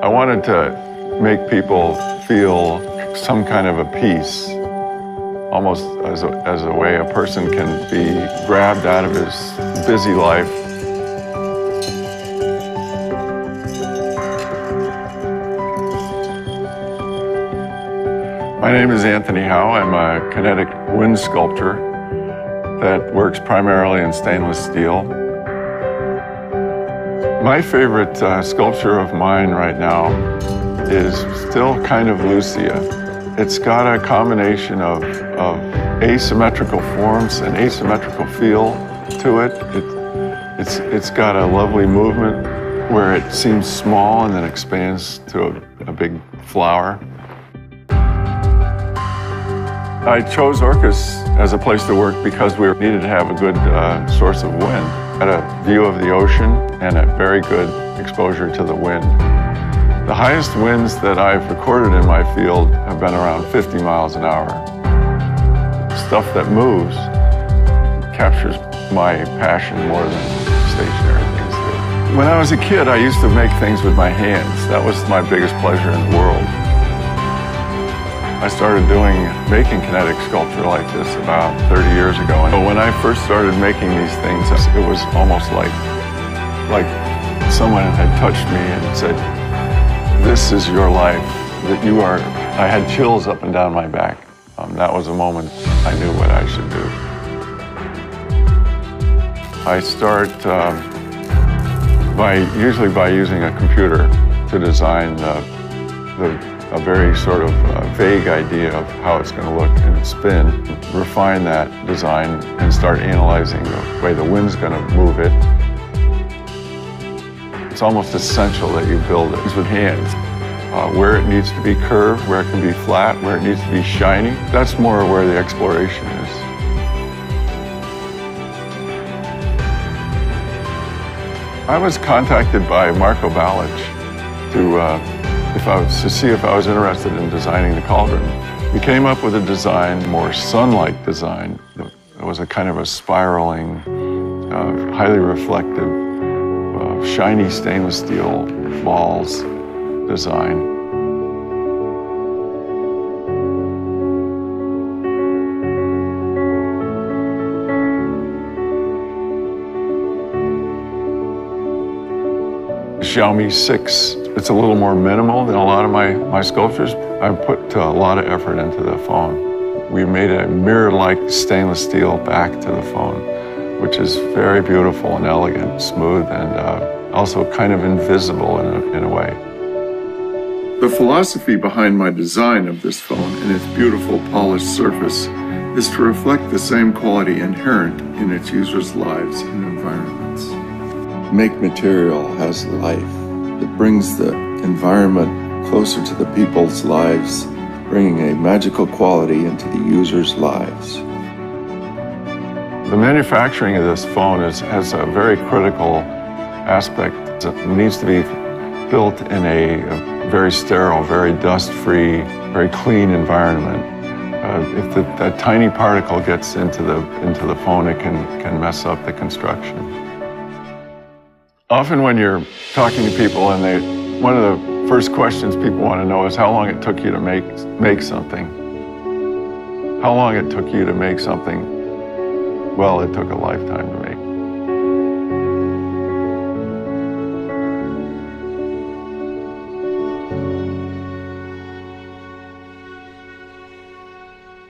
I wanted to make people feel some kind of a peace, almost as a way a person can be grabbed out of his busy life. My name is Anthony Howe. I'm a kinetic wind sculptor that works primarily in stainless steel. My favorite sculpture of mine right now is still kind of Lucia. It's got a combination of asymmetrical forms and asymmetrical feel to it. It's got a lovely movement where it seems small and then expands to a big flower. I chose Orcas as a place to work because we needed to have a good source of wind. Had a view of the ocean and a very good exposure to the wind. The highest winds that I've recorded in my field have been around 50 miles an hour. Stuff that moves captures my passion more than stationary things do. When I was a kid, I used to make things with my hands. That was my biggest pleasure in the world. I started making kinetic sculpture like this about 30 years ago. And when I first started making these things, it was almost like someone had touched me and said, "This is your life, that you are." I had chills up and down my back. That was a moment I knew what I should do. I start usually by using a computer to design a very sort of vague idea of how it's going to look and spin, refine that design, and start analyzing the way the wind's going to move it. It's almost essential that you build it with hands. Where it needs to be curved, where it can be flat, where it needs to be shiny, that's more where the exploration is. I was contacted by Marco Balic to see if I was interested in designing the cauldron. We came up with a design, more sun-like design. It was a kind of a spiraling, highly reflective, shiny stainless steel balls design. Xiaomi 6. It's a little more minimal than a lot of my sculptures. I've put a lot of effort into the phone. We made a mirror-like stainless steel back to the phone, which is very beautiful and elegant, smooth, and also kind of invisible in a way. The philosophy behind my design of this phone and its beautiful polished surface is to reflect the same quality inherent in its users' lives and environments. Make material has life. It brings the environment closer to the people's lives, bringing a magical quality into the users' lives. The manufacturing of this phone has a very critical aspect. It needs to be built in a very sterile, very dust-free, very clean environment. If that tiny particle gets into the phone, it can mess up the construction. Often when you're talking to people and one of the first questions people want to know is how long it took you to make something. How long it took you to make something? Well, it took a lifetime to make.